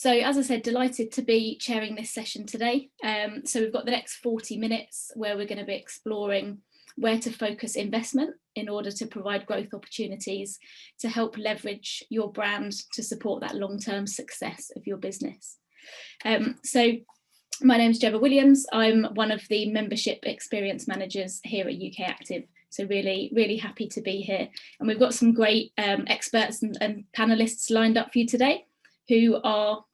So as I said, delighted to be chairing this session today. So we've got the next 40 minutes where we're going to be exploring where to focus investment in order to provide growth opportunities to help leverage your brand to support that long-term success of your business. So my name is Gemma Williams. I'm one of the membership experience managers here at UK Active. So really happy to be here. And we've got some great experts and panelists lined up for you today who are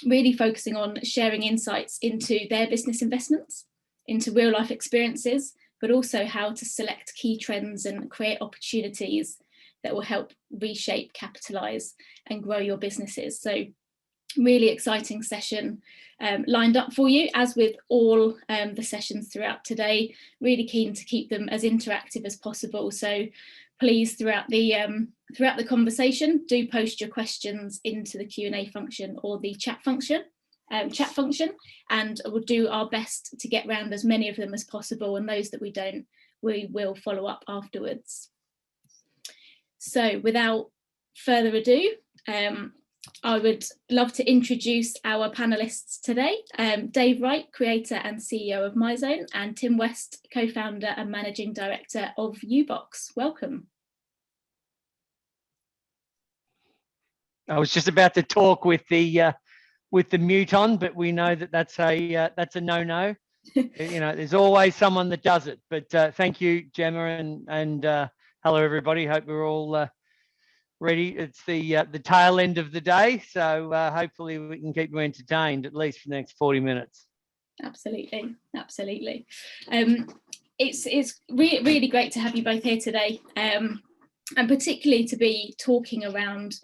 really focusing on sharing insights into their business investments, into real life experiences, but also how to select key trends and create opportunities that will help reshape, capitalise and grow your businesses. So really exciting session lined up for you, as with all the sessions throughout today. Really keen to keep them as interactive as possible. So please, throughout the conversation, do post your questions into the Q&A function or the chat function, and we'll do our best to get round as many of them as possible. And those that we don't, we will follow up afterwards. So without further ado, I would love to introduce our panelists today. Dave Wright, creator and CEO of MyZone, and Tim West, co-founder and managing director of Ubox. Welcome. I was just about to talk with the mute on, but we know that that's a no-no. You know, there's always someone that does it. But thank you, Gemma, and hello everybody. Hope we're all ready. It's the tail end of the day, so hopefully we can keep you entertained at least for the next 40 minutes. Absolutely. It's really great to have you both here today, and particularly to be talking around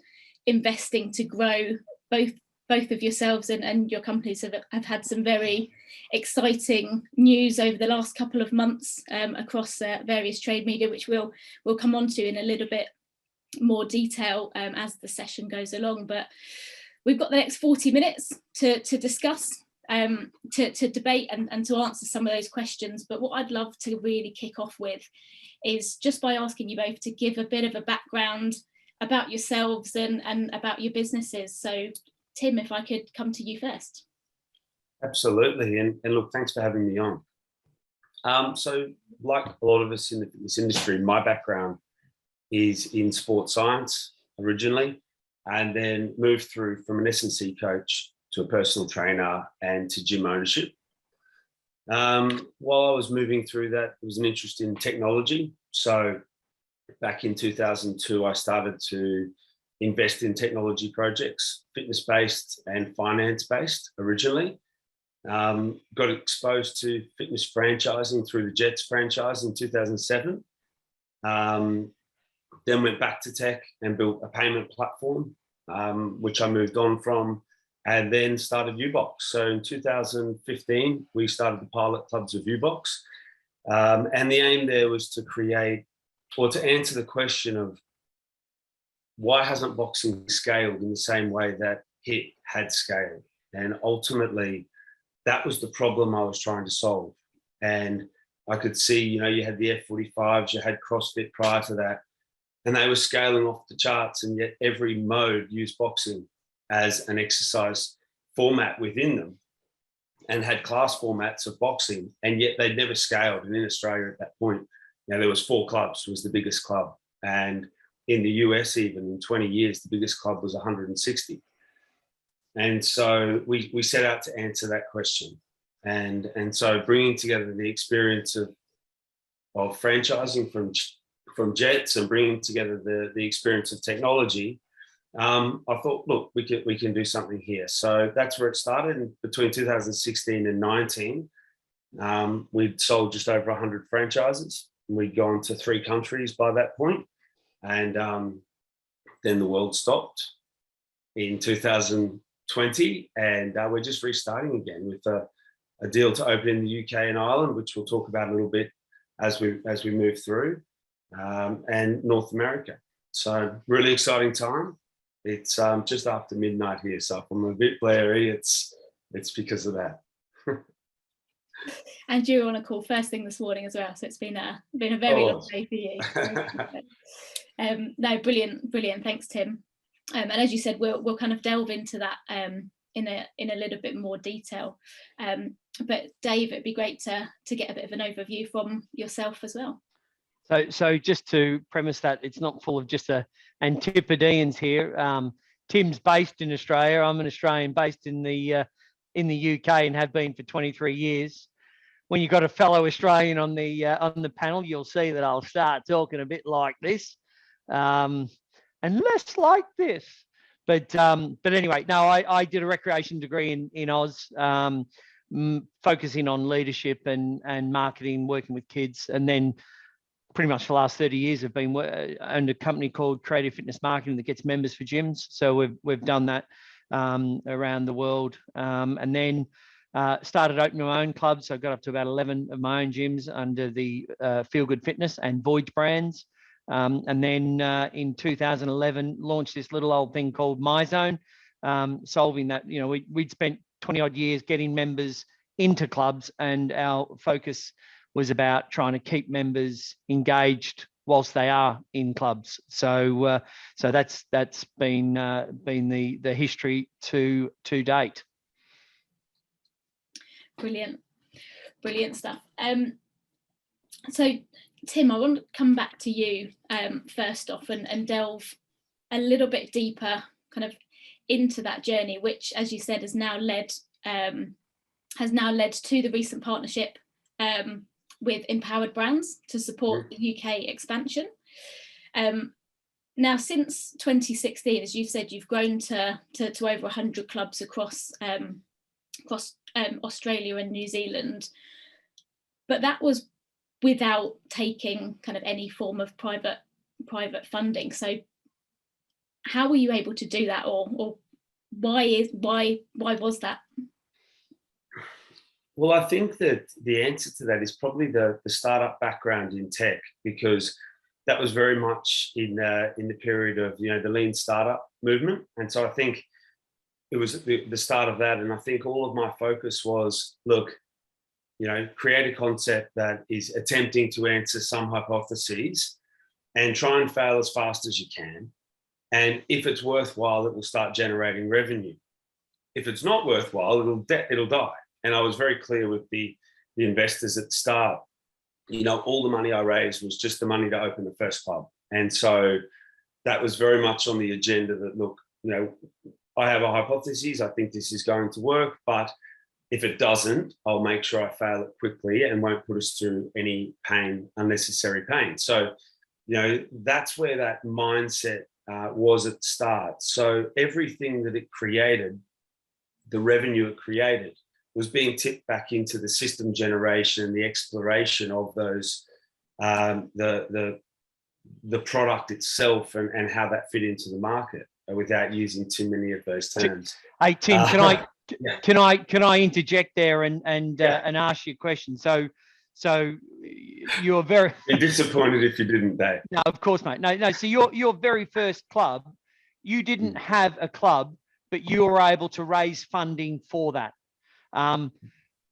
investing to grow. Both of yourselves and your companies have had some very exciting news over the last couple of months across various trade media, which we'll come on to in a little bit more detail as the session goes along. But we've got the next 40 minutes to discuss, to debate and to answer some of those questions. But what I'd love to really kick off with is just by asking you both to give a bit of a background about yourselves and about your businesses. So Tim, if I could come to you first. Absolutely, and look, thanks for having me on. So like a lot of us in this industry, my background is in sports science originally, and then moved through from an S&C coach to a personal trainer and to gym ownership. While I was moving through that, there was an interest in technology. So back in 2002, I started to invest in technology projects, fitness-based and finance-based originally. Got exposed to fitness franchising through the Jets franchise in 2007. Then went back to tech and built a payment platform, which I moved on from, and then started Ubox. So in 2015, we started the pilot clubs of Ubox. And the aim there was to create, or to answer the question of why hasn't boxing scaled in the same way that HIIT had scaled? And ultimately, that was the problem I was trying to solve. And I could see, you know, you had the F45s, you had CrossFit prior to that, and they were scaling off the charts, and yet every mode used boxing as an exercise format within them and had class formats of boxing, and yet they'd never scaled. And in Australia at that point, you know, there was 4 clubs, was the biggest club. And in the US, even in 20 years, the biggest club was 160. And so we set out to answer that question. And so bringing together the experience of franchising from Jets and bringing together the experience of technology, I thought, look, we can do something here. So that's where it started. And between 2016 and 19, we'd sold just over 100 franchises. We'd gone to 3 countries by that point. And then the world stopped in 2020, and we're just restarting again with a deal to open in the UK and Ireland, which we'll talk about a little bit as we move through, and North America. So really exciting time. It's just after midnight here, so if I'm a bit blurry, it's because of that. And you were on a call first thing this morning as well, so it's been a very long day for you. No, brilliant. Thanks, Tim. And as you said, we'll kind of delve into that in a little bit more detail. But Dave, it'd be great to get a bit of an overview from yourself as well. So just to premise that, it's not full of just Antipodeans here. Tim's based in Australia. I'm an Australian based in the UK and have been for 23 years. When you've got a fellow Australian on the panel, you'll see that I'll start talking a bit like this, and less like this. But anyway, no, I did a recreation degree in Oz, focusing on leadership and marketing, working with kids, and then pretty much for the last 30 years, I've been owned a company called Creative Fitness Marketing that gets members for gyms. So we've done that around the world, and then started opening my own clubs. So I got up to about 11 of my own gyms under the Feel Good Fitness and Voyage brands. And then in 2011, launched this little old thing called MyZone, solving that. You know, we'd spent 20 odd years getting members into clubs, and our focus was about trying to keep members engaged whilst they are in clubs. So that's been the history to date. Brilliant stuff. So Tim, I want to come back to you first off and delve a little bit deeper kind of into that journey, which, as you said, has now led to the recent partnership with Empowered Brands to support the UK expansion. Now, since 2016, as you've said, you've grown to over 100 clubs across Australia and New Zealand, but that was without taking kind of any form of private funding. So how were you able to do that, or why was that? Well, I think that the answer to that is probably the startup background in tech, because that was very much in the period of, you know, the lean startup movement. And so I think it was the start of that. And I think all of my focus was, look, you know, create a concept that is attempting to answer some hypotheses and try and fail as fast as you can. And if it's worthwhile, it will start generating revenue. If it's not worthwhile, it'll die. And I was very clear with the investors at the start. You know, all the money I raised was just the money to open the first club. And so that was very much on the agenda that, look, you know, I have a hypothesis. I think this is going to work, but if it doesn't, I'll make sure I fail it quickly and won't put us through any pain, unnecessary pain. So, you know, that's where that mindset was at the start. So everything that it created, the revenue it created, was being tipped back into the system generation, the exploration of those, the product itself and how that fit into the market, without using too many of those terms. Hey Tim, can I interject there and ask you a question? So you're very Be disappointed if you didn't, Dave. No, of course, mate. No. So your very first club, you didn't have a club, but you were able to raise funding for that. And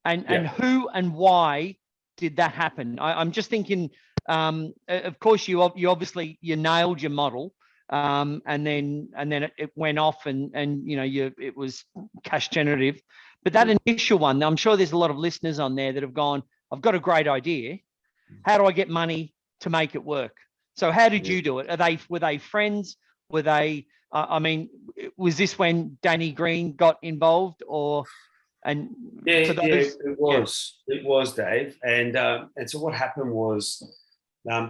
who and why did that happen? I'm just thinking. Of course, you obviously nailed your model, and then it went off, and you know it was cash generative. But that initial one, I'm sure there's a lot of listeners on there that have gone, I've got a great idea. How do I get money to make it work? So how did you do it? Were they friends? Were they? I mean, was this when Danny Green got involved, or? And it was, Dave. And so what happened was,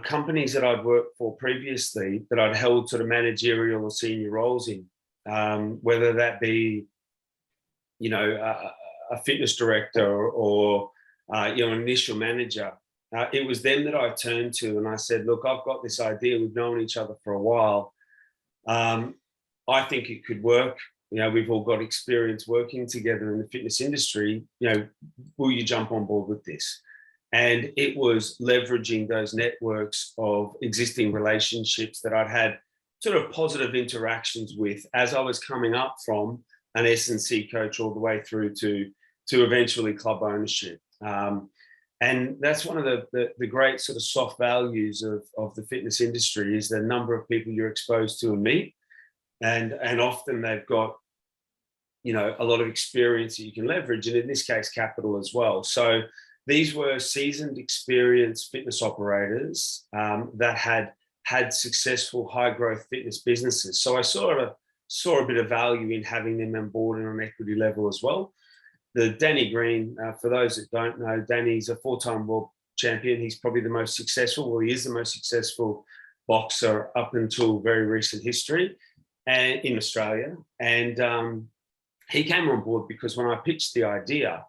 companies that I'd worked for previously that I'd held sort of managerial or senior roles in, whether that be, you know, a fitness director or you know, an initial manager, it was them that I turned to and I said, look, I've got this idea. We've known each other for a while. I think it could work. You know, we've all got experience working together in the fitness industry. You know, will you jump on board with this? And it was leveraging those networks of existing relationships that I'd had sort of positive interactions with as I was coming up from an S&C coach all the way through to eventually club ownership. And that's one of the great sort of soft values of the fitness industry, is the number of people you're exposed to and meet. And often they've got a lot of experience that you can leverage, and in this case, capital as well. So these were seasoned, experienced fitness operators that had successful high growth fitness businesses. So I saw a bit of value in having them on board on an equity level as well. The Danny Green, for those that don't know, Danny's a 4-time world champion. He's probably the most successful, well, he is the most successful boxer up until very recent history and in Australia. And he came on board because when I pitched the idea,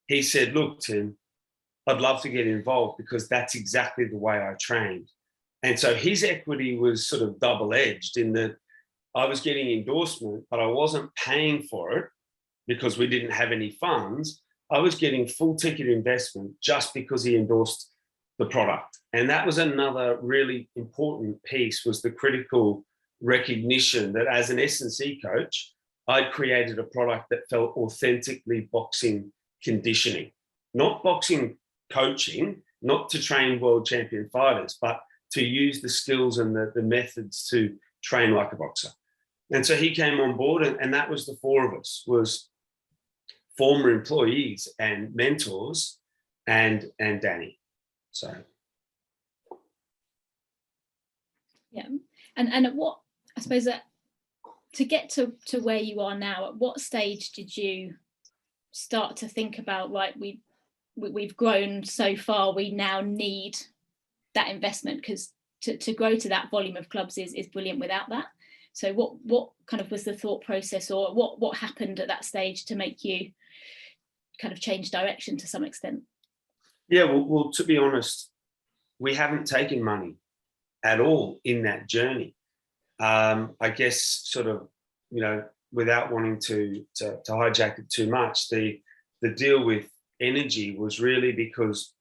he said, look, Tim, I'd love to get involved because that's exactly the way I trained. And so his equity was sort of double-edged in that I was getting endorsement, but I wasn't paying for it because we didn't have any funds. I was getting full ticket investment just because he endorsed the product. And that was another really important piece, was the critical recognition that as an S&C coach, I'd created a product that felt authentically boxing conditioning, not boxing coaching, not to train world champion fighters, but to use the skills and the methods to train like a boxer. And so he came on board, and that was the four of us, was former employees and mentors and Danny. So. Yeah. And at what, I suppose, to get to where you are now, at what stage did you start to think about, like, we've grown so far, we now need that investment, because to grow to that volume of clubs is brilliant without that. So what kind of was the thought process, or what happened at that stage to make you kind of change direction to some extent? Yeah, well, to be honest, we haven't taken money at all in that journey. I guess sort of, without wanting to hijack it too much, the deal with Energy was really because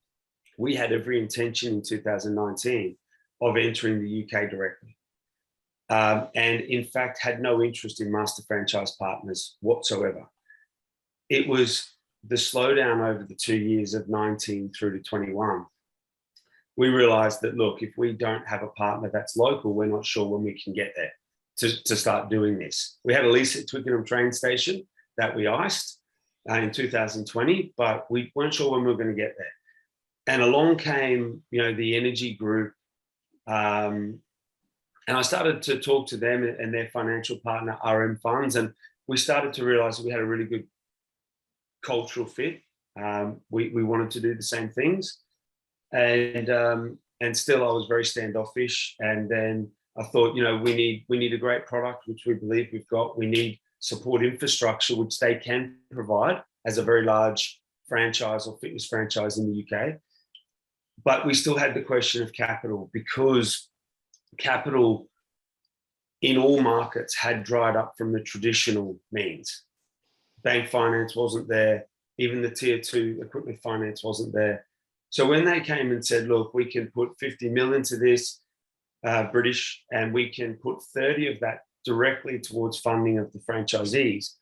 we had every intention in 2019 of entering the UK directly. And in fact, had no interest in master franchise partners whatsoever. It was the slowdown over the 2 years of 19 through to 21. We realized that, look, if we don't have a partner that's local, we're not sure when we can get there to start doing this. We had a lease at Twickenham train station that we iced in 2020, but we weren't sure when we were going to get there. And along came, the Energy Group, and I started to talk to them and their financial partner, RM Funds, and we started to realize that we had a really good cultural fit. We wanted to do the same things, and still I was very standoffish. And then I thought, we need a great product, which we believe we've got. We need support infrastructure, which they can provide as a very large franchise or fitness franchise in the UK. But we still had the question of capital, because capital in all markets had dried up from the traditional means. Bank finance wasn't there. Even the tier 2 equipment finance wasn't there. So when they came and said, look, we can put 50 million into this, British, and we can put 30 of that directly towards funding of the franchisees,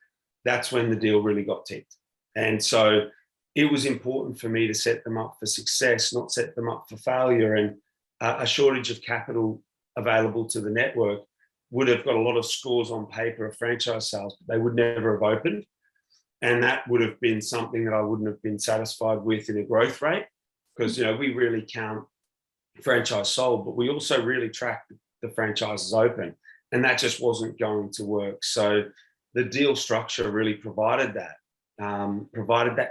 that's when the deal really got ticked. And so it was important for me to set them up for success, not set them up for failure. And a shortage of capital available to the network would have got a lot of scores on paper of franchise sales, but they would never have opened. And that would have been something that I wouldn't have been satisfied with in a growth rate, because we really count franchise sold, but we also really track the franchises open, and that just wasn't going to work. So the deal structure really provided that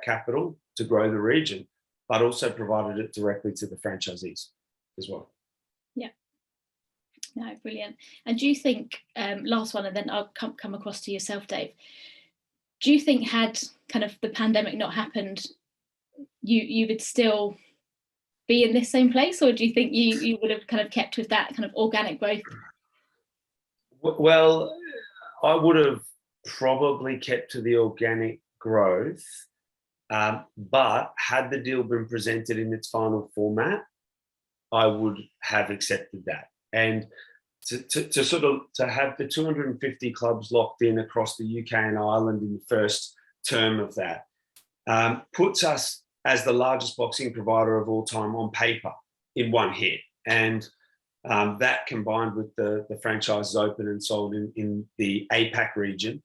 capital to grow the region, but also provided it directly to the franchisees as well. Yeah. No, brilliant. And do you think, last one, and then I'll come across to yourself, Dave, do you think had kind of the pandemic not happened, you would still be in this same place, or do you think you would have kind of kept with that kind of organic growth? Well, I would have probably kept to the organic growth, but had the deal been presented in its final format, I would have accepted that. And to have the 250 clubs locked in across the UK and Ireland in the first term of that puts us as the largest boxing provider of all time on paper in one hit. And that combined with the franchises open and sold in the APAC region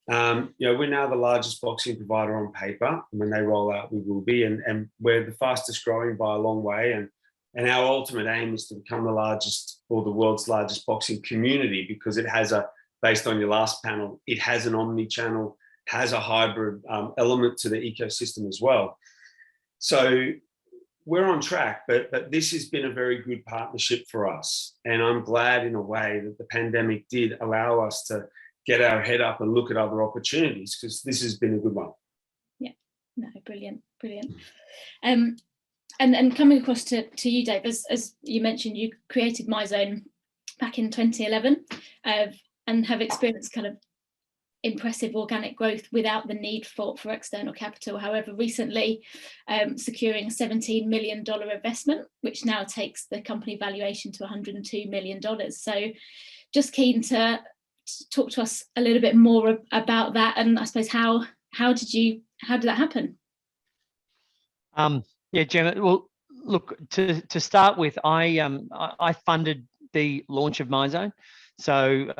We're now the largest boxing provider on paper. And when they roll out, we will be. And we're the fastest growing by a long way. And our ultimate aim is to become the largest or the world's largest boxing community, because it has based on your last panel, it has an omni-channel, has a hybrid element to the ecosystem as well. So we're on track, but this has been a very good partnership for us. And I'm glad in a way that the pandemic did allow us to get our head up and look at other opportunities, because this has been a good one. Yeah, no, brilliant. And coming across to you, Dave, as you mentioned, you created MyZone back in 2011 and have experienced kind of impressive organic growth without the need for external capital. However, recently securing a $17 million investment, which now takes the company valuation to $102 million. So just keen to talk to us a little bit more about that, and I suppose how did that happen? Yeah, Gemma. Well, look, to start with, I funded the launch of MyZone. So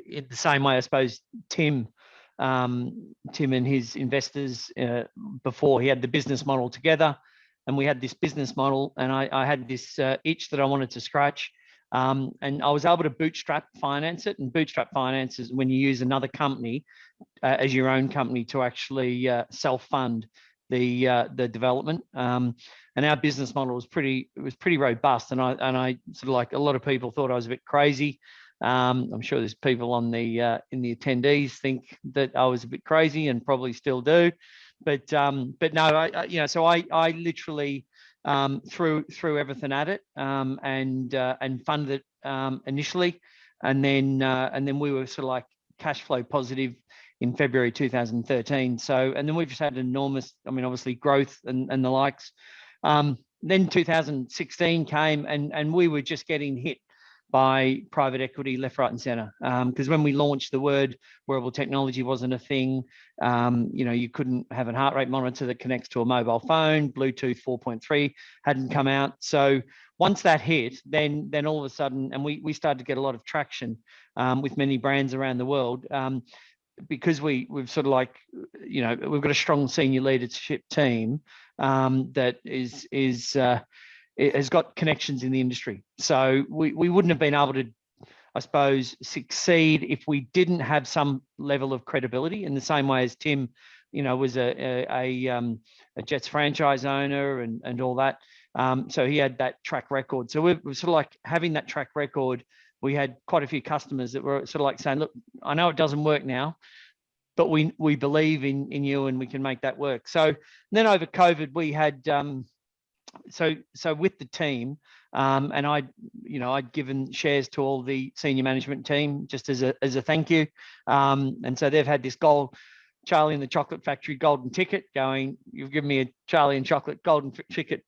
in the same way, I suppose Tim and his investors, before he had the business model together, and we had this business model, and I had this itch that I wanted to scratch. And I was able to bootstrap finance it. And bootstrap finance is when you use another company as your own company to actually self-fund the development. And our business model was pretty robust. And I sort of, like a lot of people, thought I was a bit crazy. I'm sure there's people on the in the attendees think that I was a bit crazy, and probably still do. But no, so I literally threw everything at it and funded it initially, and then we were sort of like cash flow positive in February 2013. So, and then we've just had enormous, obviously growth and the likes. Then 2016 came, and we were just getting hit by private equity left, right, and center. Because when we launched, the word wearable technology wasn't a thing. You couldn't have a heart rate monitor that connects to a mobile phone. Bluetooth 4.3 hadn't come out. So once that hit, then all of a sudden, and we started to get a lot of traction with many brands around the world. Because we've sort of like, we've got a strong senior leadership team that it has got connections in the industry. So we wouldn't have been able to, I suppose, succeed if we didn't have some level of credibility, in the same way as Tim, was a Jets franchise owner and all that. So he had that track record. So we're sort of like having that track record. We had quite a few customers that were sort of like saying, look, I know it doesn't work now, but we believe in you, and we can make that work. So then over COVID, we had, so with the team, and I'd given shares to all the senior management team just as a thank you. And so they've had this Charlie and the Chocolate Factory golden ticket going. You've given me a Charlie and Chocolate golden ticket,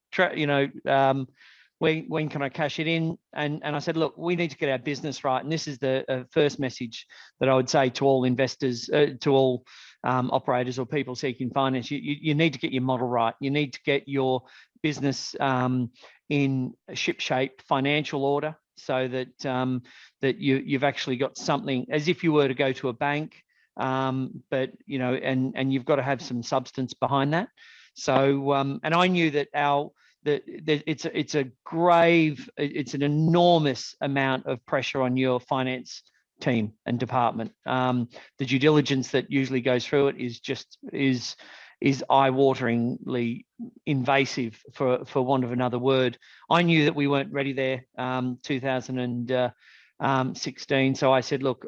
when can I cash it in? And I said, look, we need to get our business right. And this is the first message that I would say to all investors, to all operators or people seeking finance. You need to get your model right. You need to get your business in shipshape financial order, so that that you've actually got something, as if you were to go to a bank, but and you've got to have some substance behind that. So and I knew that it's an enormous amount of pressure on your finance team and department. The due diligence that usually goes through it is eye-wateringly invasive, for want of another word. I knew that we weren't ready there, 2016. So I said, look,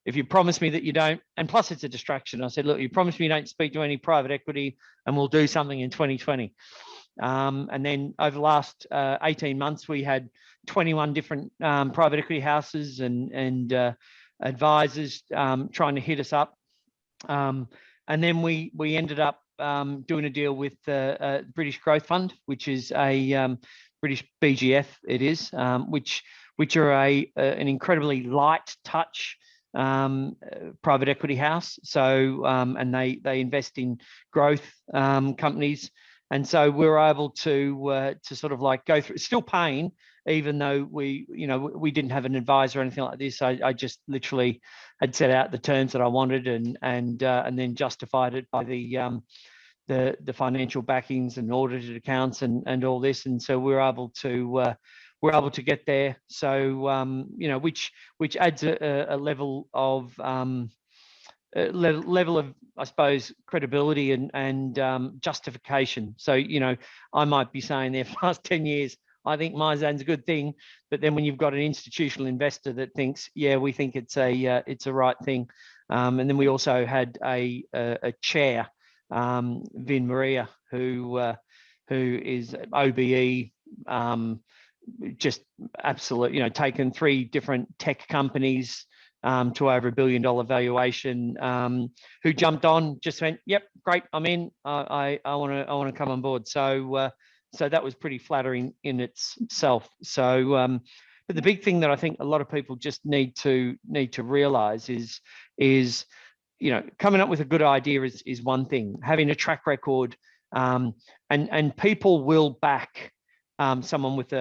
if you promise me that you don't, and plus it's a distraction. I said, look, you promise me you don't speak to any private equity, and we'll do something in 2020. And then over the last 18 months, we had 21 different private equity houses and advisors trying to hit us up. And then we ended up doing a deal with British Growth Fund, which is a British BGF. It is, which are an incredibly light touch private equity house. So and they invest in growth companies. And so we were able to sort of like go through, still paying even though we didn't have an advisor or anything like this. I just literally had set out the terms that I wanted and then justified it by the financial backings and audited accounts and all this. And so we're able to get there. So which adds a level of level of, I suppose, credibility and justification. So I might be saying there for the last 10 years, I think Mizan's a good thing, but then when you've got an institutional investor that thinks, yeah, we think it's a right thing, and then we also had a chair, Vin Maria, who is OBE, just absolute, taken 3 different tech companies to over $1 billion valuation, who jumped on, just went, yep, great, I'm in. I want to come on board. So that was pretty flattering in itself. So, but the big thing that I think a lot of people just need to realise is coming up with a good idea is one thing. Having a track record, and people will back someone with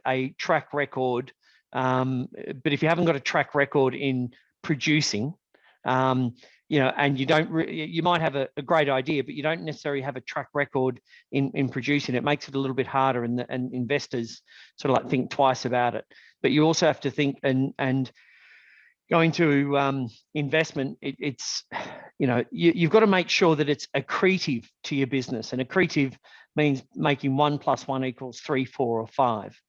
a track record. But if you haven't got a track record in producing, and you might have a great idea, but you don't necessarily have a track record in producing, it makes it a little bit harder, and investors sort of like think twice about it. But you also have to think, and going to investment, it's you've got to make sure that it's accretive to your business, and accretive means making 1 + 1 = 3, 4, or 5.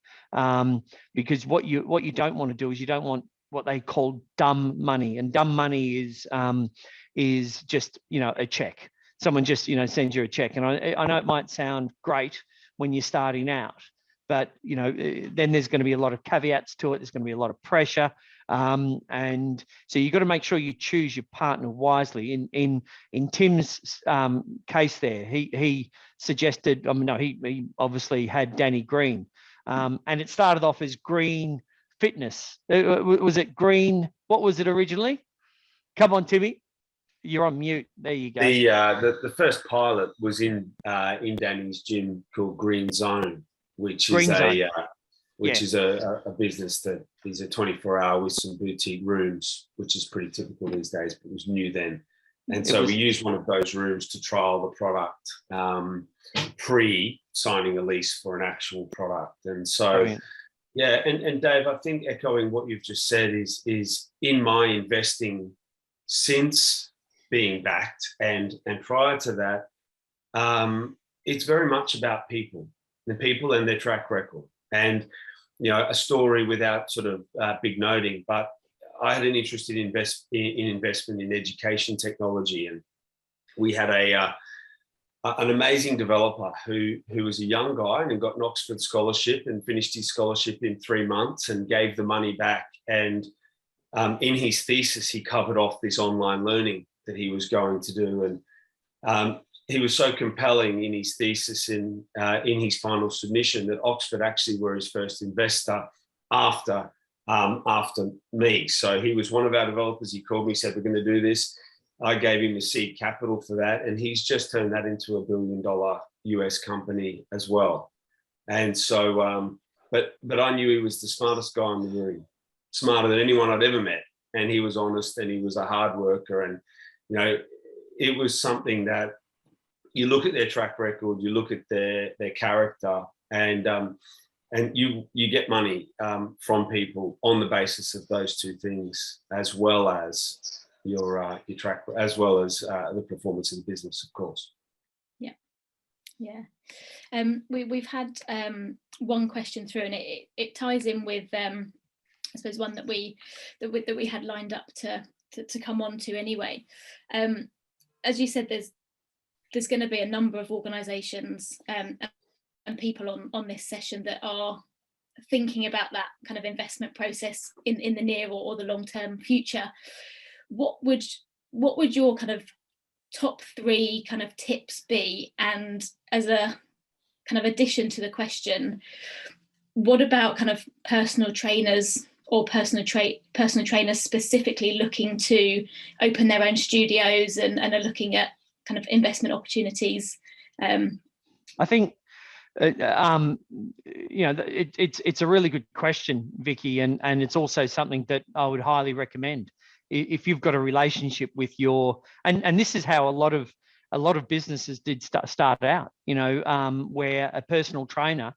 Because what you don't want to do is you don't want what they call dumb money, and dumb money is just a check. Someone just sends you a check, and I know it might sound great when you're starting out, but then there's going to be a lot of caveats to it. There's going to be a lot of pressure, and so you've got to make sure you choose your partner wisely. In Tim's case, there he suggested. He obviously had Danny Green, and it started off as Green Fitness. Was it Green? What was it originally? Come on, Timmy. You're on mute. There you go. The first pilot was in Danny's gym called Green Zone, which is a business that is a 24-hour with some boutique rooms, which is pretty typical these days, but it was new then. And so we used one of those rooms to trial the product pre-signing a lease for an actual product. And so, brilliant. Yeah, and Dave, I think echoing what you've just said is in my investing since being backed and prior to that, it's very much about people and their track record. And a story without sort of big noting, but I had an interest in investment in education technology, and we had an amazing developer who was a young guy and got an Oxford scholarship and finished his scholarship in 3 months and gave the money back. And in his thesis, he covered off this online learning that he was going to do, and he was so compelling in his thesis in his final submission that Oxford actually were his first investor after me. So he was one of our developers. He called me, said, we're going to do this. I gave him the seed capital for that, and he's just turned that into a $1 billion US company as well. And so, but I knew he was the smartest guy in the room, smarter than anyone I'd ever met. And he was honest, and he was a hard worker. And, it was something that you look at their track record, you look at their character, and you get money from people on the basis of those two things, as well as your track, as well as the performance of the business, of course. Yeah. We've had one question through, and it ties in with I suppose one that we had lined up to come on to anyway. As you said, there's going to be a number of organisations and people on this session that are thinking about that kind of investment process in the near or the long-term future. What would your kind of top 3 kind of tips be? And as a kind of addition to the question, what about kind of personal trainers or personal trainers specifically looking to open their own studios and are looking at kind of investment opportunities? I think It's a really good question, Vicky, and it's also something that I would highly recommend. If you've got a relationship with your, and this is how a lot of businesses did start out, where a personal trainer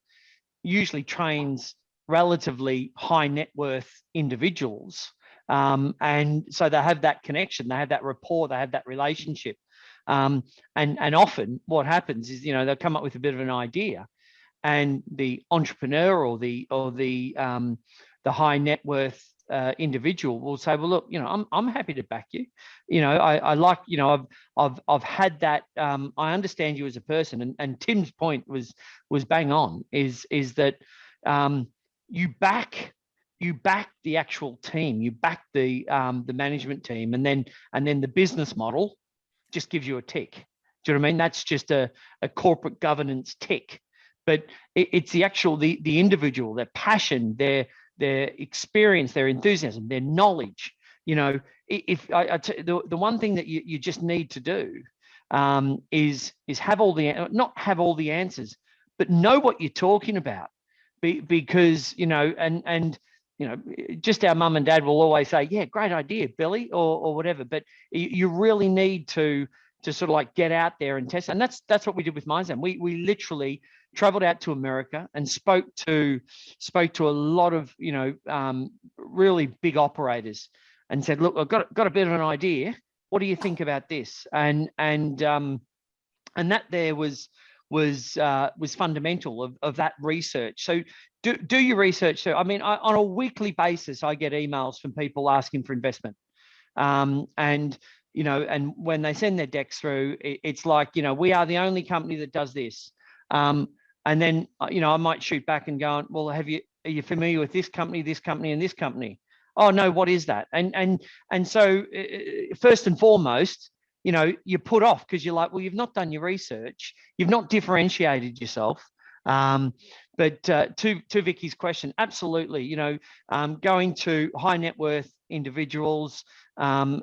usually trains relatively high net worth individuals. And so they have that connection, they have that rapport, they have that relationship. And often what happens is, they'll come up with a bit of an idea, and the entrepreneur or the high net worth individual will say, well, look, I'm happy to back you. I like, I've had that. I understand you as a person, and Tim's point was bang on. Is that you back the actual team, you back the management team, and then the business model just gives you a tick. Do you know what I mean? That's just a corporate governance tick. But it's the actual the individual, their passion, their experience, their enthusiasm, their knowledge. If the one thing that you just need to do is not have all the answers, but know what you're talking about, because just our mum and dad will always say, yeah, great idea, Billy, or whatever. But you really need to sort of like get out there and test. And that's what we did with MyZam. We literally traveled out to America and spoke to a lot of really big operators and said, look, I've got a bit of an idea. What do you think about this? And that there was fundamental of that research. So do your research. So I mean, on a weekly basis, I get emails from people asking for investment, and when they send their decks through, it's like, we are the only company that does this. And then, I might shoot back and go, well, are you familiar with this company, and this company? Oh, no, what is that? And so first and foremost, you put off because you're like, well, you've not done your research. You've not differentiated yourself. But to Vicky's question, absolutely, going to high net worth individuals and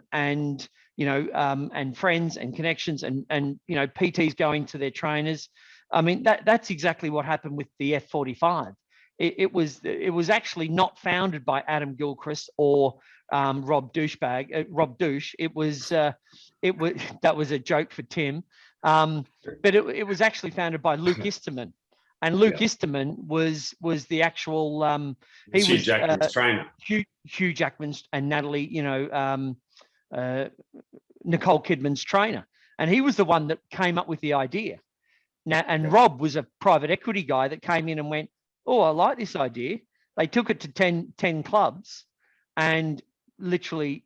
friends and connections and PTs going to their trainers. I mean, that's exactly what happened with the F45. It was actually not founded by Adam Gilchrist or Rob Douche. It was that was a joke for Tim, but it was actually founded by Luke Isterman, and Luke Isterman was the actual Hugh Jackman's trainer. Hugh Jackman's and Natalie, Nicole Kidman's trainer, and he was the one that came up with the idea. Now, and Rob was a private equity guy that came in and went, oh, I like this idea. They took it to 10 clubs and literally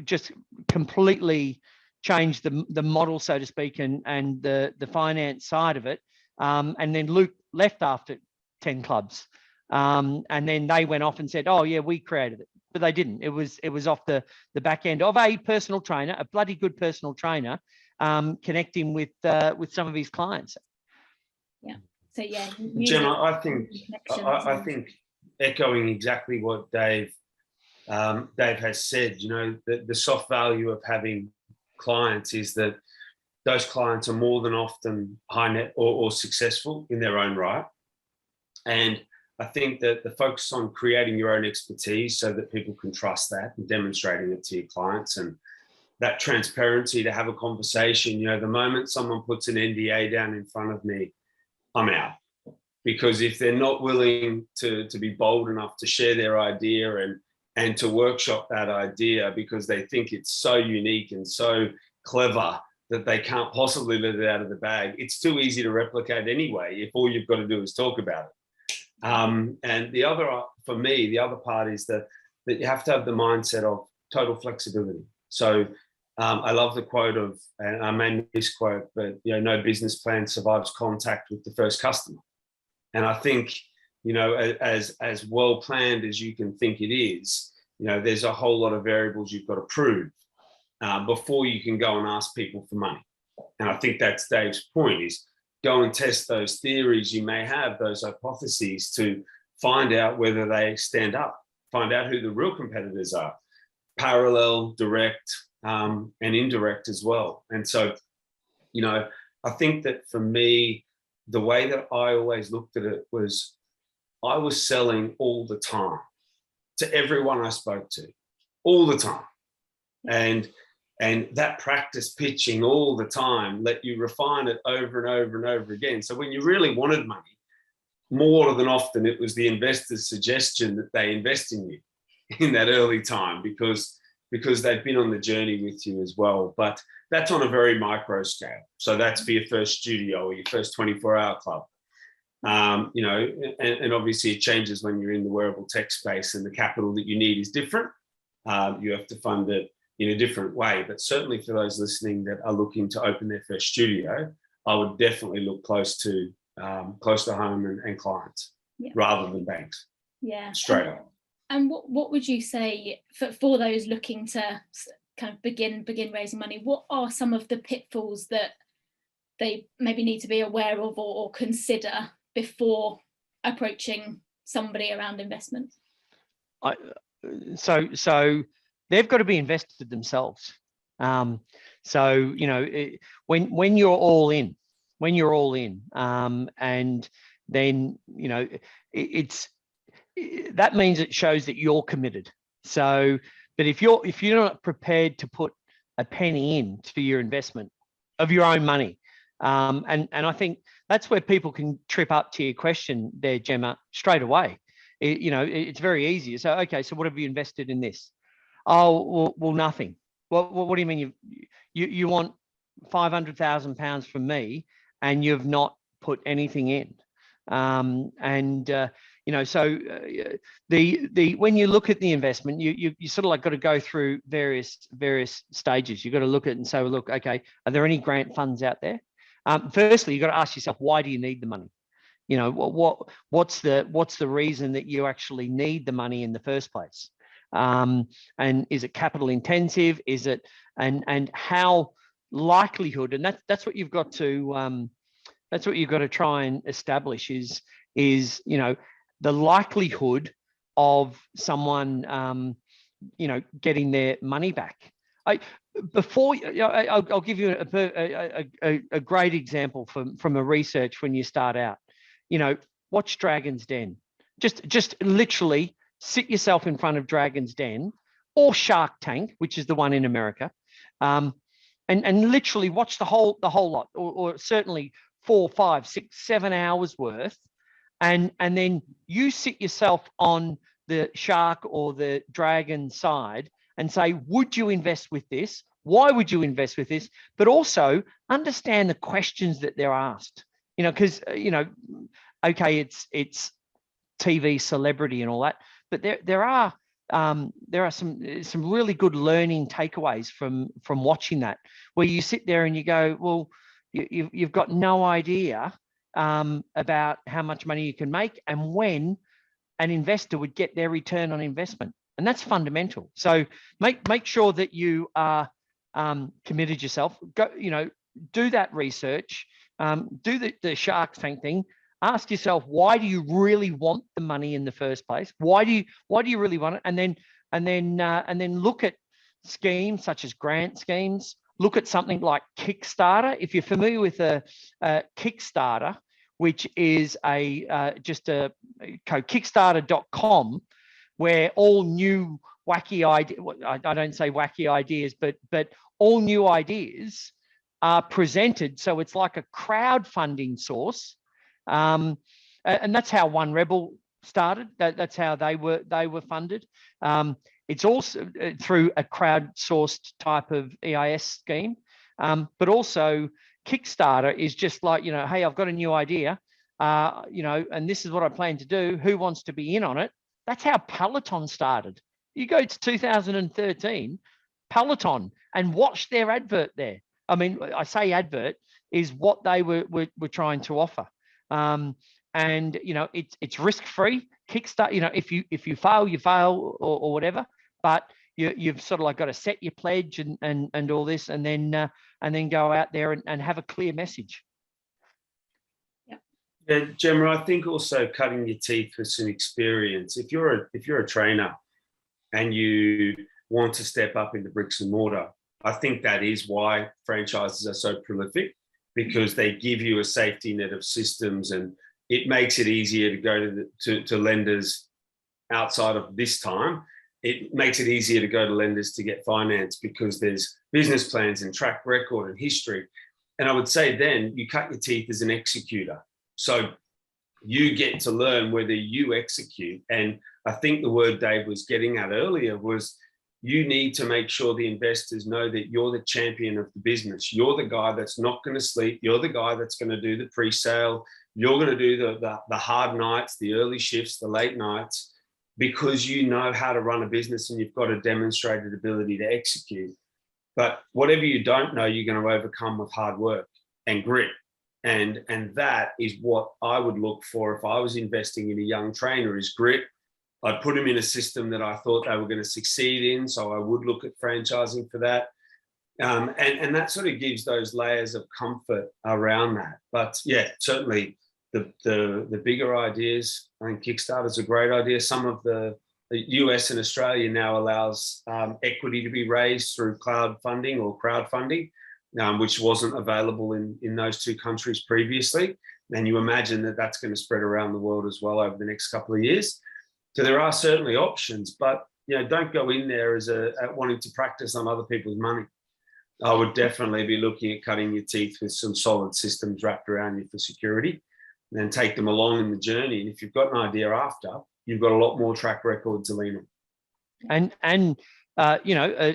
just completely changed the model, so to speak, and the finance side of it. And then Luke left after 10 clubs. And then they went off and said, oh, yeah, we created it. But they didn't. It was off the back end of a personal trainer, a bloody good personal trainer, connecting with some of his clients. Yeah. So yeah, Gemma, I think echoing exactly what Dave has said, the soft value of having clients is that those clients are more than often high net or successful in their own right. And I think that the focus on creating your own expertise so that people can trust that and demonstrating it to your clients, and that transparency to have a conversation. The moment someone puts an NDA down in front of me, I'm out. Because if they're not willing to be bold enough to share their idea and to workshop that idea because they think it's so unique and so clever that they can't possibly let it out of the bag, it's too easy to replicate anyway if all you've got to do is talk about it. And the other, for me, the other part is that you have to have the mindset of total flexibility. So I love the quote of, and I may misquote, but no business plan survives contact with the first customer. And I think, as well planned as you can think it is, there's a whole lot of variables you've got to prove before you can go and ask people for money. And I think that's Dave's point, is go and test those theories you may have, those hypotheses, to find out whether they stand up, find out who the real competitors are, parallel, direct, and indirect as well. And so, I think that for me, the way that I always looked at it was I was selling all the time to everyone I spoke to, all the time. And that practice pitching all the time let you refine it over and over and over again. So when you really wanted money, more than often it was the investor's suggestion that they invest in you in that early time because they've been on the journey with you as well. But that's on a very micro scale. So that's for your first studio or your first 24-hour club. You know, and obviously it changes when you're in the wearable tech space and the capital that you need is different. You have to fund it in a different way. But certainly for those listening that are looking to open their first studio, I would definitely look close to home and clients rather than banks. Yeah, straight up. And what would you say for those looking to kind of begin raising money? What are some of the pitfalls that they maybe need to be aware of or consider before approaching somebody around investment? So they've got to be invested themselves. So you know, when you're all in, and then you know that means it shows that you're committed. So, but if you're not prepared to put a penny in to your investment of your own money, and I think that's where people can trip up to your question there, Gemma, straight away. You know, it's very easy. So, okay, so what have you invested in this? Oh, well, nothing. What do you mean you want £500,000 from me and you've not put anything in? You know, so when you look at the investment, you sort of like got to go through various stages. You've got to look at it and say, well, look, okay, are there any grant funds out there? Firstly, you've got to ask yourself, why do you need the money? You know, what's the reason that you actually need the money in the first place? And is it capital intensive? Is it and how likelihood? And that's what you've got to try and establish is you know, the likelihood of someone you know, getting their money back. I'll give you a great example from a research when you start out. You know, watch Dragon's Den. Just literally sit yourself in front of Dragon's Den or Shark Tank, which is the one in America, and literally watch the whole lot, or certainly 4, 5, 6, 7 hours worth, and then you sit yourself on the shark or the dragon side and say, would you invest with this? Why would you invest with this? But also understand the questions that they're asked. You know, because you know, okay, it's TV celebrity and all that, but there are some really good learning takeaways from watching that, where you sit there and you go, well, you've got no idea about how much money you can make and when an investor would get their return on investment, and that's fundamental. So make sure that you are committed yourself. Go, you know, do that research. Do the Shark Tank thing. Ask yourself, why do you really want the money in the first place? Why do you really want it? And then look at schemes such as grant schemes. Look at something like Kickstarter. If you're familiar with a Kickstarter, which is Kickstarter.com, where all new wacky ideas, I don't say wacky ideas, but all new ideas are presented. So it's like a crowdfunding source. And that's how One Rebel started. That's how they were funded. It's also through a crowdsourced type of EIS scheme, but also Kickstarter is just like, you know, hey, I've got a new idea, you know, and this is what I plan to do. Who wants to be in on it? That's how Peloton started. You go to 2013, Peloton, and watch their advert there. I mean, I say advert is what they were trying to offer. And you know, it's risk-free. Kickstart, you know, if you fail, you fail or whatever, but you've sort of like got to set your pledge and all this, and then go out there and have a clear message. Yeah, Gemma, I think also cutting your teeth with some experience. If you're a trainer and you want to step up into bricks and mortar, I think that is why franchises are so prolific. because they give you a safety net of systems, and it makes it easier to go to lenders outside of this time. It makes it easier to go to lenders to get finance because there's business plans and track record and history. And I would say then you cut your teeth as an executor. So you get to learn whether you execute. And I think the word Dave was getting at earlier was you need to make sure the investors know that you're the champion of the business. You're the guy that's not going to sleep. You're the guy that's going to do the pre-sale. You're going to do the hard nights, the early shifts, the late nights, because you know how to run a business and you've got a demonstrated ability to execute. But whatever you don't know, you're going to overcome with hard work and grit. And that is what I would look for if I was investing in a young trainer, is grit. I'd put them in a system that I thought they were going to succeed in. So I would look at franchising for that. And that sort of gives those layers of comfort around that. But yeah, certainly the bigger ideas, I think Kickstarter is a great idea. Some of the US and Australia now allows equity to be raised through cloud funding or crowdfunding, which wasn't available in those two countries previously. And you imagine that that's going to spread around the world as well over the next couple of years. So there are certainly options, but don't go in there as wanting to practice on other people's money. I would definitely be looking at cutting your teeth with some solid systems wrapped around you for security, and then take them along in the journey. And if you've got an idea after, you've got a lot more track record to lean on. And a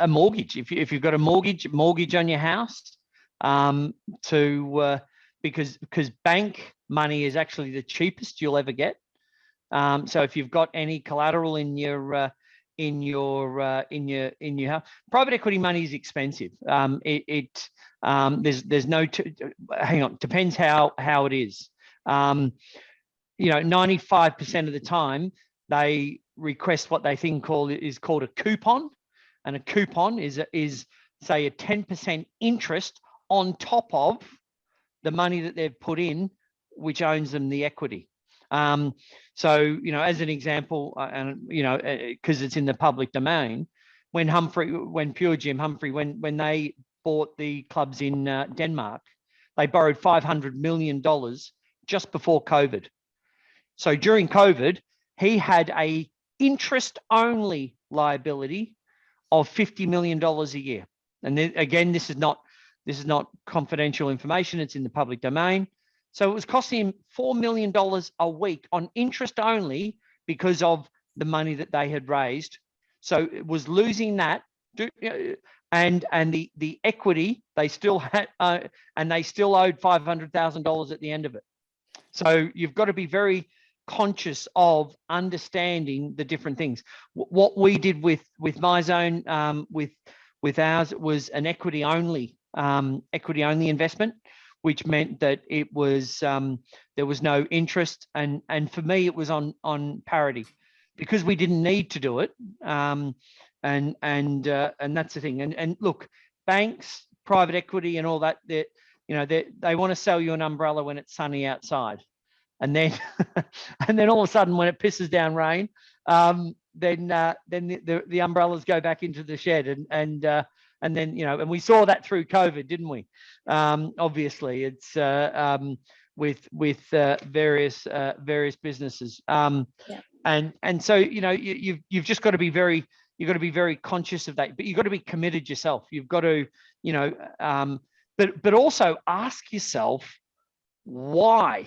mortgage. If you've got a mortgage on your house, because bank money is actually the cheapest you'll ever get. So if you've got any collateral in your house, private equity money is expensive. There's no hang on, depends how it is. 95% of the time they request what they think is called a coupon, and a coupon is say a 10% interest on top of the money that they've put in, which owns them the equity. So, as an example, and, because it's in the public domain, when Pure Gym, Humphrey, when they bought the clubs in Denmark, they borrowed $500 million just before COVID. So during COVID, he had a interest-only liability of $50 million a year. And then, again, this is not confidential information. It's in the public domain. So it was costing him $4 million a week on interest only because of the money that they had raised. So it was losing that, and the equity they still had, and they still owed $500,000 at the end of it. So you've got to be very conscious of understanding the different things. What we did with MyZone, with ours, was an equity only investment, which meant that it was there was no interest, and for me it was on parity, because we didn't need to do it, and that's the thing. And look, banks, private equity, and all that, they want to sell you an umbrella when it's sunny outside, and then all of a sudden when it pisses down rain, then the umbrellas go back into the shed, and then, and we saw that through COVID, didn't we? Obviously, it's with various businesses, and so you've just got to be very conscious of that. But you've got to be committed yourself. You've got to but also ask yourself why.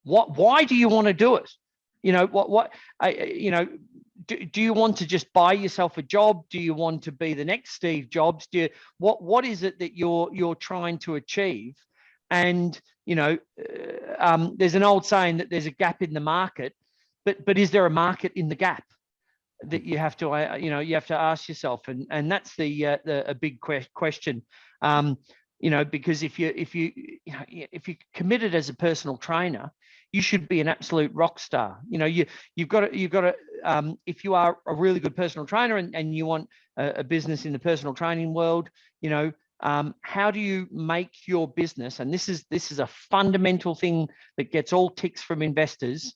Why do you want to do it? Do you want to just buy yourself a job? Do you want to be the next Steve Jobs? What is it that you're trying to achieve? And there's an old saying that there's a gap in the market, but is there a market in the gap? That you have to ask yourself, and that's a big question. Because if you're committed as a personal trainer, you should be an absolute rock star. You've got to if you are a really good personal trainer and you want a business in the personal training world, how do you make your business? And this is a fundamental thing that gets all ticks from investors.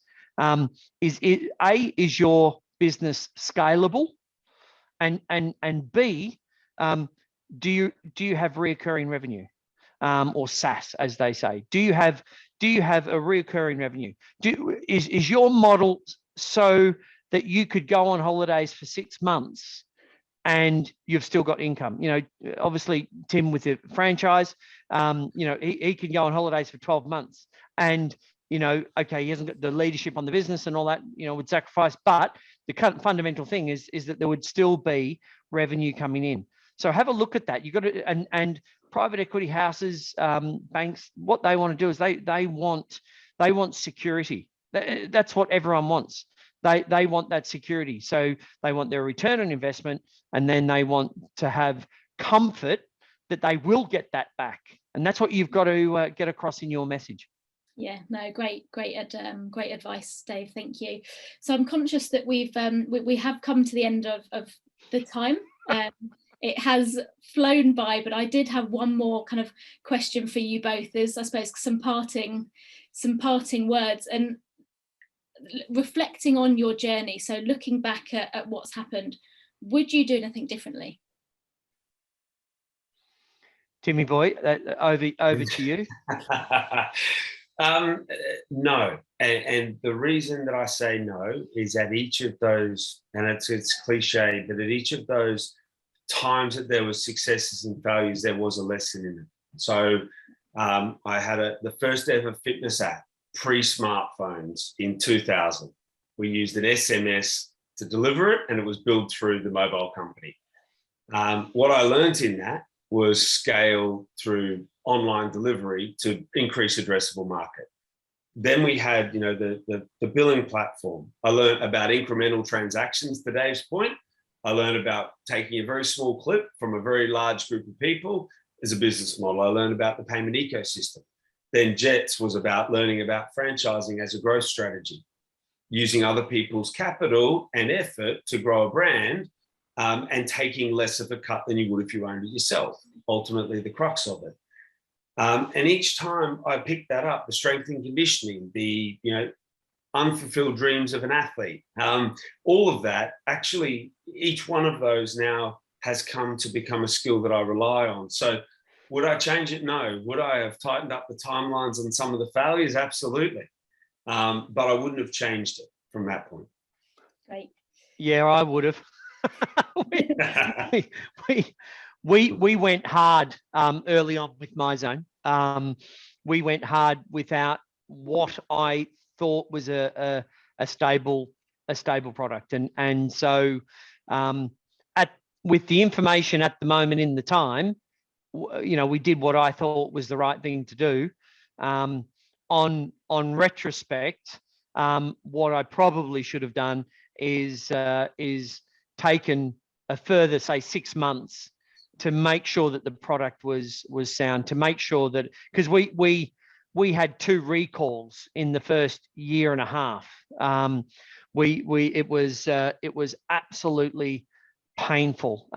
Is your business scalable, and B, do you have recurring revenue? or SaaS, as they say? Do you have a recurring revenue? Is your model so that you could go on holidays for 6 months and you've still got income? You know, obviously Tim with the franchise, you know, he can go on holidays for 12 months and, you know, okay, he hasn't got the leadership on the business and all that, you know, would sacrifice, but the fundamental thing is that there would still be revenue coming in. So have a look at that. You got to, and private equity houses, banks, what they want to do is they want security. That's what everyone wants. They want that security. So they want their return on investment, and then they want to have comfort that they will get that back. And that's what you've got to get across in your message. Yeah, no, great advice, Dave. Thank you. So I'm conscious that we have come to the end of the time. It has flown by, but I did have one more kind of question for you both. Is, I suppose, some parting words and reflecting on your journey. So looking back at what's happened, would you do anything differently? Timmy boy, over to you. No, and the reason that I say no is at each of those, and it's cliche, but at each of those times that there was successes and failures, there was a lesson in it. So I had the first ever fitness app pre-smartphones in 2000. We used an SMS to deliver it, and it was billed through the mobile company. What I learned in that was scale through online delivery to increase addressable market. Then we had, you know, the billing platform. I learned about incremental transactions, to Dave's point. I learned about taking a very small clip from a very large group of people as a business model. I learned about the payment ecosystem. Then Jets was about learning about franchising as a growth strategy, using other people's capital and effort to grow a brand, and taking less of a cut than you would if you owned it yourself, ultimately the crux of it. And each time I picked that up, the strength and conditioning, the, you know, unfulfilled dreams of an athlete, all of that, actually, each one of those now has come to become a skill that I rely on. So would I change it? No. Would I have tightened up the timelines on some of the failures? Absolutely. But I wouldn't have changed it from that point. Great. Yeah, I would have. We went hard early on with MyZone. We went hard without what I thought was a stable product, and so with the information at the moment in the time, you know, we did what I thought was the right thing to do. On retrospect, what I probably should have done is taken a further, say, 6 months to make sure that the product was sound, to make sure that, because we had 2 recalls in the first year and a half. It was absolutely painful.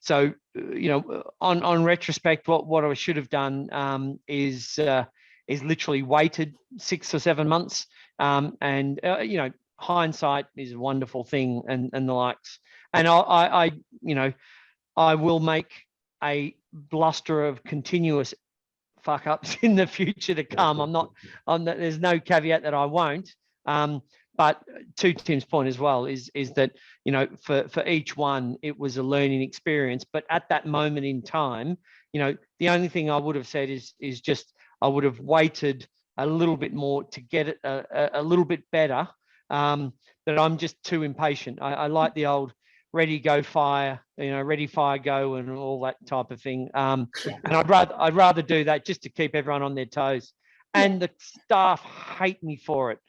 So, you know, on retrospect, what I should have done is literally waited 6 or 7 months. And you know, hindsight is a wonderful thing, and the likes. And I you know, I will make a bluster of continuous fuck ups in the future to come. There's no caveat that I won't. But to Tim's point as well is that, you know, for each one, it was a learning experience. But at that moment in time, you know, the only thing I would have said is just I would have waited a little bit more to get it a little bit better. But I'm just too impatient. I like the old ready, go, fire, you know, ready, fire, go, and all that type of thing. And I'd rather do that just to keep everyone on their toes. And the staff hate me for it.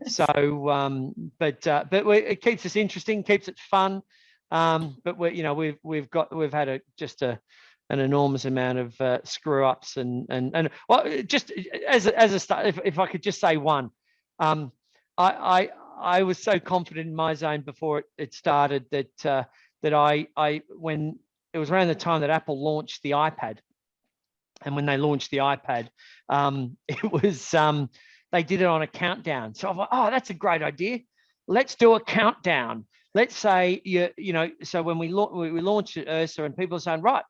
So, but it keeps us interesting, keeps it fun. But we, you know, we've had an enormous amount of screw ups and well, just as a start, if I could just say one, I was so confident in MyZone before it started that I when it was around the time that Apple launched the iPad, and when they launched the iPad, it was they did it on a countdown. So I thought, oh, that's a great idea. Let's do a countdown. Let's say you know. So when we launched at Ursa, and people are saying, right,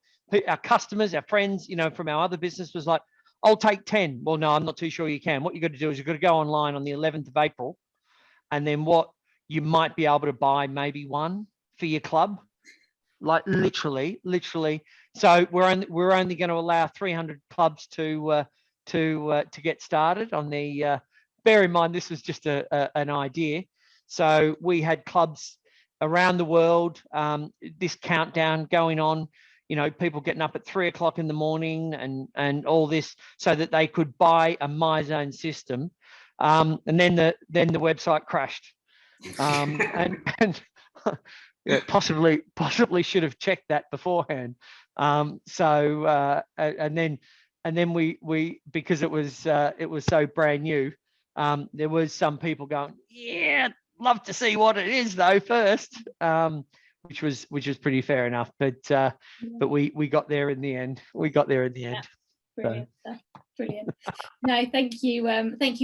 our customers, our friends, you know, from our other business was like, I'll take 10. Well, no, I'm not too sure you can. What you've got to do is you've got to go online on the 11th of April. And then what you might be able to buy maybe one for your club, like literally. So we're only going to allow 300 clubs to get started on the, bear in mind, this was just an idea. So we had clubs around the world, this countdown going on, you know, people getting up at 3 o'clock in the morning and all this so that they could buy a MyZone system. And then the website crashed. And yeah, possibly should have checked that beforehand. And then we because it was so brand new, there was some people going, yeah, love to see what it is though first, which was pretty fair enough. But we got there in the end. Yeah, brilliant. So. Brilliant. No, thank you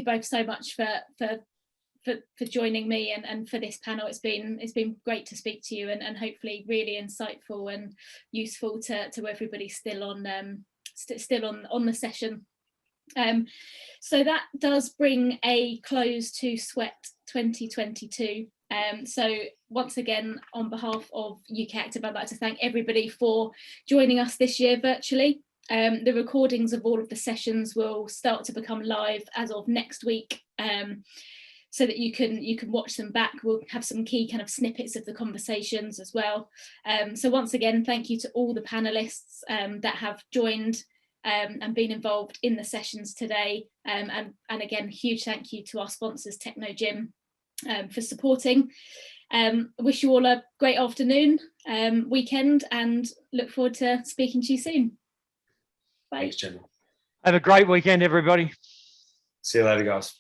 both so much for joining me and for this panel. It's been great to speak to you and hopefully really insightful and useful to everybody still on the session. So that does bring a close to Sweat 2022. So once again, on behalf of UK Active, I'd like to thank everybody for joining us this year virtually. The recordings of all of the sessions will start to become live as of next week, so that you can watch them back. We'll have some key kind of snippets of the conversations as well. So once again, thank you to all the panelists that have joined and been involved in the sessions today. And again, huge thank you to our sponsors, Technogym, for supporting. Wish you all a great afternoon, weekend, and look forward to speaking to you soon. Bye. Thanks, Gemma. Have a great weekend, everybody. See you later, guys.